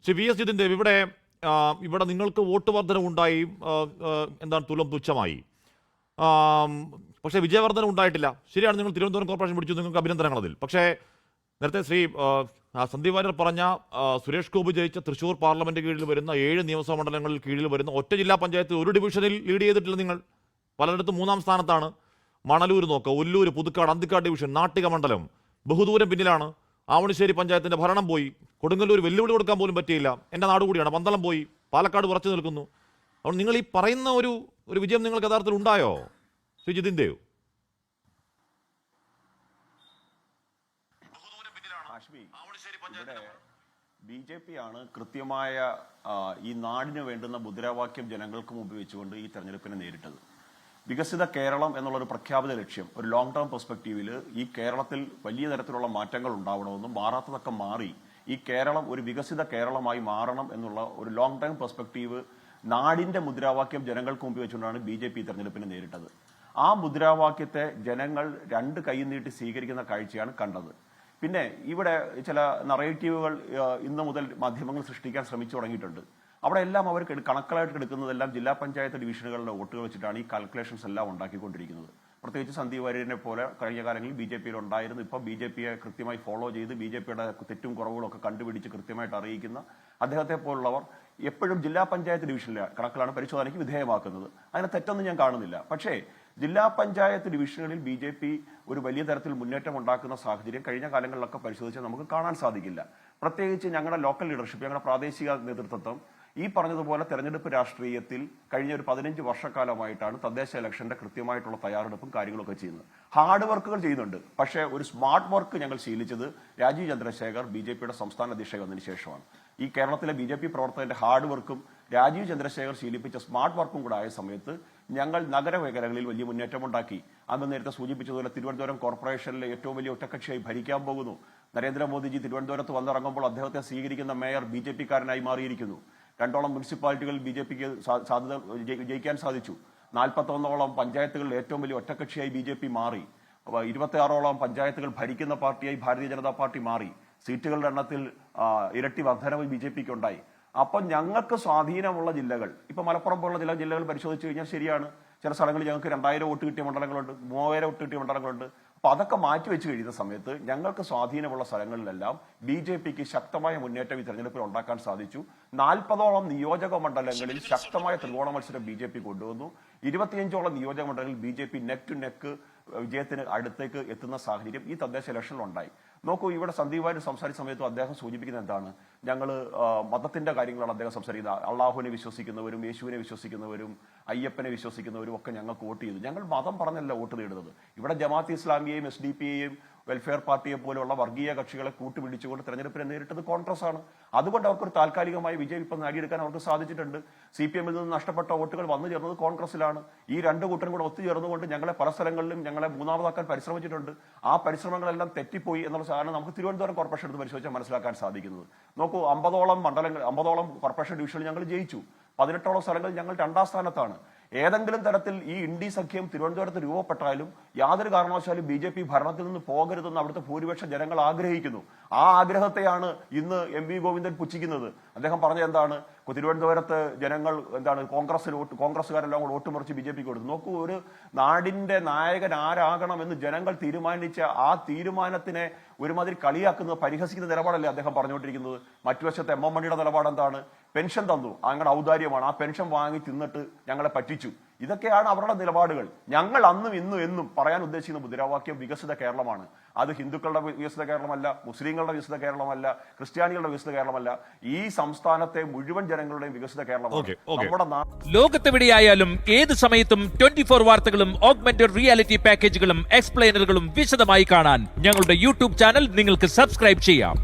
Shri V S Jithin Dev, ഇവിടെ നിങ്ങൾക്ക് vote വർധനവുണ്ടായി, എന്താണ് തുലം തുച്ഛമായി, പക്ഷേ വിജയവർദ്ധന ഉണ്ടായിട്ടില്ല. ശരിയാണ്, നിങ്ങൾ തിരുവനന്തപുരം കോർപ്പറേഷൻ പിടിച്ചു, നിങ്ങൾക്ക് അഭിനന്ദനങ്ങൾ അതിൽ. പക്ഷേ നേരത്തെ ശ്രീ സന്ദീപ് വാര്യർ പറഞ്ഞ സുരേഷ് ഗോപി ജയിച്ച തൃശ്ശൂർ പാർലമെന്റ് കീഴിൽ വരുന്ന 7 നിയമസഭാ മണ്ഡലങ്ങളിൽ കീഴിൽ വരുന്ന ഒറ്റ ജില്ലാ പഞ്ചായത്ത് ഒരു ഡിവിഷനിൽ ലീഡ് ചെയ്തിട്ടില്ല. നിങ്ങൾ പലയിടത്തും 3-ാം സ്ഥാനത്താണ്. മണലൂർ നോക്കുക, ഒല്ലൂർ, പുതുക്കാട്, അന്തിക്കാട് ഡിവിഷൻ, നാട്ടിക മണ്ഡലം ബഹുദൂരം പിന്നിലാണ്. ആവണിശ്ശേരി പഞ്ചായത്തിന്റെ ഭരണം പോയി. കൊടുങ്ങല്ലൂർ വെല്ലുവിളി കൊടുക്കാൻ പോലും പറ്റിയില്ല. എൻ്റെ നാട് കൂടിയാണ്. പന്തളം പോയി. പാലക്കാട് ഉറച്ചു നിൽക്കുന്നു. അതുകൊണ്ട് നിങ്ങൾ ഈ പറയുന്ന ഒരു വിജയം നിങ്ങൾക്ക് യഥാർത്ഥത്തിൽ ഉണ്ടായോ ശ്രീ ജിതിൻ ദേവ്? ഇവിടെ BJP ആണ് കൃത്യമായ ഈ നാടിന് വേണ്ടുന്ന മുദ്രാവാക്യം ജനങ്ങൾക്ക് മുമ്പ് വെച്ചുകൊണ്ട് ഈ തെരഞ്ഞെടുപ്പിനെ നേരിട്ടത്. വികസിത കേരളം എന്നുള്ളൊരു പ്രഖ്യാപിത ലക്ഷ്യം, ഒരു ലോങ് ടേം പെർസ്പെക്റ്റീവിൽ ഈ കേരളത്തിൽ വലിയ തരത്തിലുള്ള മാറ്റങ്ങൾ ഉണ്ടാവണമെന്നും മാറാത്തതൊക്കെ മാറി ഈ കേരളം ഒരു വികസിത കേരളമായി മാറണം എന്നുള്ള ഒരു ലോങ് ടേം പെർസ്പെക്റ്റീവ് നാടിന്റെ മുദ്രാവാക്യം ജനങ്ങൾക്ക് മുമ്പ് വെച്ചുകൊണ്ടാണ് BJP തെരഞ്ഞെടുപ്പിനെ നേരിട്ടത്. ആ മുദ്രാവാക്യത്തെ ജനങ്ങൾ 2 കൈ നീട്ടി സ്വീകരിക്കുന്ന കാഴ്ചയാണ് കണ്ടത്. പിന്നെ ഇവിടെ ചില നറേറ്റീവുകൾ ഇന്ന് മുതൽ മാധ്യമങ്ങൾ സൃഷ്ടിക്കാൻ ശ്രമിച്ചു തുടങ്ങിയിട്ടുണ്ട്. അവിടെ എല്ലാം അവർ കണക്കുകളായിട്ട് എടുക്കുന്നതെല്ലാം ജില്ലാ പഞ്ചായത്ത് ഡിവിഷനുകളുടെ വോട്ടുകൾ വെച്ചിട്ടാണ് ഈ കാൽക്കുലേഷൻസ് എല്ലാം ഉണ്ടാക്കിക്കൊണ്ടിരിക്കുന്നത്. പ്രത്യേകിച്ച് സന്ദീപ് വാര്യരിനെ പോലെ കഴിഞ്ഞ കാലങ്ങളിൽ BJP ഉണ്ടായിരുന്നു. ഇപ്പോൾ BJPയെ കൃത്യമായി ഫോളോ ചെയ്ത് BJPയുടെ തെറ്റും കുറവുകളും ഒക്കെ കണ്ടുപിടിച്ച് കൃത്യമായിട്ട് അറിയിക്കുന്ന അദ്ദേഹത്തെ പോലുള്ളവർ എപ്പോഴും ജില്ലാ പഞ്ചായത്ത് ഡിവിഷനിലെ കണക്കുകളാണ് പരിശോധനയ്ക്ക് വിധേയമാക്കുന്നത്. അതിന് തെറ്റൊന്നും ഞാൻ കാണുന്നില്ല. പക്ഷേ ജില്ലാ പഞ്ചായത്ത് ഡിവിഷനുകളിൽ BJP ഒരു വലിയ തരത്തിൽ മുന്നേറ്റം ഉണ്ടാക്കുന്ന സാഹചര്യം കഴിഞ്ഞ കാലങ്ങളിലൊക്കെ പരിശോധിച്ചാൽ നമുക്ക് കാണാൻ സാധിക്കില്ല. പ്രത്യേകിച്ച് ഞങ്ങളുടെ ലോക്കൽ ലീഡർഷിപ്പ്, ഞങ്ങളുടെ പ്രാദേശിക നേതൃത്വം ഈ പറഞ്ഞതുപോലെ തെരഞ്ഞെടുപ്പ് രാഷ്ട്രീയത്തിൽ കഴിഞ്ഞ ഒരു 15 വർഷക്കാലമായിട്ടാണ് തദ്ദേശ ഇലക്ഷന്റെ കൃത്യമായിട്ടുള്ള തയ്യാറെടുപ്പും കാര്യങ്ങളൊക്കെ ചെയ്യുന്നത്. ഹാർഡ് വർക്കുകൾ ചെയ്യുന്നുണ്ട്. പക്ഷേ ഒരു സ്മാർട്ട് വർക്ക് ഞങ്ങൾ ശീലിച്ചത് രാജീവ് ചന്ദ്രശേഖർ BJPയുടെ സംസ്ഥാന അധ്യക്ഷ വന്നതിന് ശേഷമാണ്. ഈ കേരളത്തിലെ BJP പ്രവർത്തകന്റെ ഹാർഡ് വർക്കും രാജീവ് ചന്ദ്രശേഖർ ശീലിപ്പിച്ച സ്മാർട്ട് വർക്കും കൂടെ ആയ സമയത്ത് ഞങ്ങൾ നഗരമേഖലകളിൽ വലിയ മുന്നേറ്റമുണ്ടാക്കി. അന്ന് നേരത്തെ സൂചിപ്പിച്ചതുപോലെ തിരുവനന്തപുരം കോർപ്പറേഷനിലെ ഏറ്റവും വലിയ ഒറ്റക്കക്ഷിയായി ഭരിക്കാൻ പോകുന്നു. നരേന്ദ്രമോദിജി തിരുവനന്തപുരത്ത് വന്നിറങ്ങുമ്പോൾ അദ്ദേഹത്തെ സ്വീകരിക്കുന്ന മേയർ BJPക്കാരനായി മാറിയിരിക്കുന്നു. 2ഓളം മുനിസിപ്പാലിറ്റികളിൽ BJPക്ക് സാധ്യത ജയിക്കാൻ സാധിച്ചു. 41ഓളം പഞ്ചായത്തുകളിൽ ഏറ്റവും വലിയ ഒറ്റക്കക്ഷിയായി BJP മാറി. 26ഓളം പഞ്ചായത്തുകൾ ഭരിക്കുന്ന പാർട്ടിയായി ഭാരതീയ ജനതാ പാർട്ടി മാറി. സീറ്റുകളുടെ എണ്ണത്തിൽ ഇരട്ടി വർധനവ് BJPക്ക് ഉണ്ടായി. അപ്പം ഞങ്ങൾക്ക് സ്വാധീനമുള്ള ജില്ലകൾ, ഇപ്പൊ മലപ്പുറം പോലുള്ള ചില ജില്ലകൾ പരിശോധിച്ചു കഴിഞ്ഞാൽ ശരിയാണ്, ചില സ്ഥലങ്ങളിൽ ഞങ്ങൾക്ക് 2000 വോട്ട് കിട്ടിയ മണ്ഡലങ്ങളുണ്ട്, 3000 വോട്ട് കിട്ടിയ മണ്ഡലങ്ങളുണ്ട്. അപ്പൊ അതൊക്കെ മാറ്റിവെച്ച് കഴിയുന്ന സമയത്ത് ഞങ്ങൾക്ക് സ്വാധീനമുള്ള സ്ഥലങ്ങളിലെല്ലാം BJPക്ക് ശക്തമായ മുന്നേറ്റം ഈ തെരഞ്ഞെടുപ്പിൽ ഉണ്ടാക്കാൻ സാധിച്ചു. 40ഓളം നിയോജക മണ്ഡലങ്ങളിൽ ശക്തമായ ത്രികോണ മത്സരം BJP കൊണ്ടുവന്നു. 25ഓളം നിയോജക മണ്ഡലങ്ങളിൽ BJP നെക്ക് ടു നെക്ക് വിജയത്തിന് അടുത്തേക്ക് എത്തുന്ന സാഹചര്യം ഈ തദ്ദേശ ഇലക്ഷനിൽ ഉണ്ടായി. നോക്കൂ, ഇവിടെ സന്ദീപ് വാര്യർ സംസാരിച്ച സമയത്തും അദ്ദേഹം സൂചിപ്പിക്കുന്നത് എന്താണ്? ഞങ്ങൾ മതത്തിന്റെ കാര്യങ്ങളാണ് അദ്ദേഹം സംസാരിക്കുന്നത്. അള്ളാഹുവിനെ വിശ്വസിക്കുന്നവരും യേശുവിനെ വിശ്വസിക്കുന്നവരും അയ്യപ്പനെ വിശ്വസിക്കുന്നവരും ഒക്കെ ഞങ്ങൾക്ക് വോട്ട് ചെയ്തു. ഞങ്ങൾ മതം പറഞ്ഞല്ല വോട്ട് നേടുന്നത്. ഇവിടെ ജമാഅത്ത് ഇസ്ലാമിയെയും SDPയെയും വെൽഫെയർ പാർട്ടിയെ പോലെയുള്ള വർഗീയ കക്ഷികളെ കൂട്ടുപിടിച്ചുകൊണ്ട് തെരഞ്ഞെടുപ്പിനെ നേരിട്ടത് കോൺഗ്രസ് ആണ്. അതുകൊണ്ട് അവർക്കൊരു താൽക്കാലികമായ വിജയം ഇപ്പം നേടിയെടുക്കാൻ അവർക്ക് സാധിച്ചിട്ടുണ്ട്. CPMൽ നിന്ന് നഷ്ടപ്പെട്ട വോട്ടുകൾ വന്നു ചേർന്നത് കോൺഗ്രസിലാണ്. ഈ 2 കൂട്ടരും കൂടെ ഒത്തുചേർന്നുകൊണ്ട് ഞങ്ങളെ പല സ്ഥലങ്ങളിലും ഞങ്ങളെ മൂന്നാമതാക്കാൻ പരിശ്രമിച്ചിട്ടുണ്ട്. ആ പരിശ്രമങ്ങളെല്ലാം തെറ്റിപ്പോയി എന്നുള്ള സാധനം നമുക്ക് തിരുവനന്തപുരം കോർപ്പറേഷൻ എടുത്ത് പരിശോധിച്ചാൽ മനസ്സിലാക്കാൻ സാധിക്കുന്നത്. നോക്കൂ, 50ഓളം കോർപ്പറേഷൻ ഡിവിഷനിൽ ഞങ്ങൾ ജയിച്ചു. 18ഓളം സ്ഥലങ്ങളിൽ ഞങ്ങൾ 2ാം സ്ഥാനത്താണ്. ഏതെങ്കിലും തരത്തിൽ ഈ ഇന്ത്യ സഖ്യം തിരുവനന്തപുരത്ത് രൂപപ്പെട്ടാലും യാതൊരു കാരണവശാലും BJP ഭരണത്തിൽ നിന്ന് പോകരുതെന്ന് അവിടുത്തെ ഭൂരിപക്ഷ ജനങ്ങൾ ആഗ്രഹിക്കുന്നു. ആ ആഗ്രഹത്തെയാണ് ഇന്ന് MV ഗോവിന്ദൻ പുച്ഛിക്കുന്നത്. അദ്ദേഹം പറഞ്ഞത് എന്താണ്? തിരുവനന്തപുരത്ത് ജനങ്ങൾ കോൺഗ്രസ്സുകാരെല്ലാം കൂടെ വോട്ടുമറിച്ച് BJPക്ക് കൊടുത്തു. നോക്കൂ, ഒരു നാടിന്റെ നായകൻ ആരാകണം എന്ന് ജനങ്ങൾ തീരുമാനിച്ച ആ തീരുമാനത്തിനെ ഒരുമാതിരി കളിയാക്കുന്നത്, പരിഹസിക്കുന്ന നിലപാടല്ലേ അദ്ദേഹം പറഞ്ഞുകൊണ്ടിരിക്കുന്നത്. മറ്റുവശത്ത് MM മണിയുടെ നിലപാട് എന്താണ്? പെൻഷൻ തന്നു, ഞങ്ങളുടെ ഔദാര്യമാണ്, ആ പെൻഷൻ വാങ്ങി തിന്നിട്ട് ഞങ്ങളെ പറ്റിച്ചു. ഇതൊക്കെയാണ് അവരുടെ നിലപാടുകൾ. ഞങ്ങൾ അന്നും ഇന്നും എന്നും പറയാൻ ഉദ്ദേശിക്കുന്ന മുദ്രാവാക്യം വികസിത കേരളമാണ്. അത് ഹിന്ദുക്കളുടെ വികസിത കേരളമല്ല, മുസ്ലിങ്ങളുടെ വികസിത കേരളമല്ല, ക്രിസ്ത്യാനികളുടെ വികസിത കേരളമല്ല. ഈ സംസ്ഥാനത്തെ മുഴുവൻ ജനങ്ങളുടെയും വികസിത കേരളമാണ് നമ്മുടെ നാട്. ലോകത്തെവിടെയായാലും ഏത് സമയത്തും 24 വാർത്തകളും ഓഗ്മെന്റഡ് റിയാലിറ്റി പാക്കേജുകളും എക്സ്പ്ലെയിനറുകളും വിശദമായി കാണാൻ ഞങ്ങളുടെ യൂട്യൂബ് ചാനൽ നിങ്ങൾക്ക് സബ്സ്ക്രൈബ് ചെയ്യാം.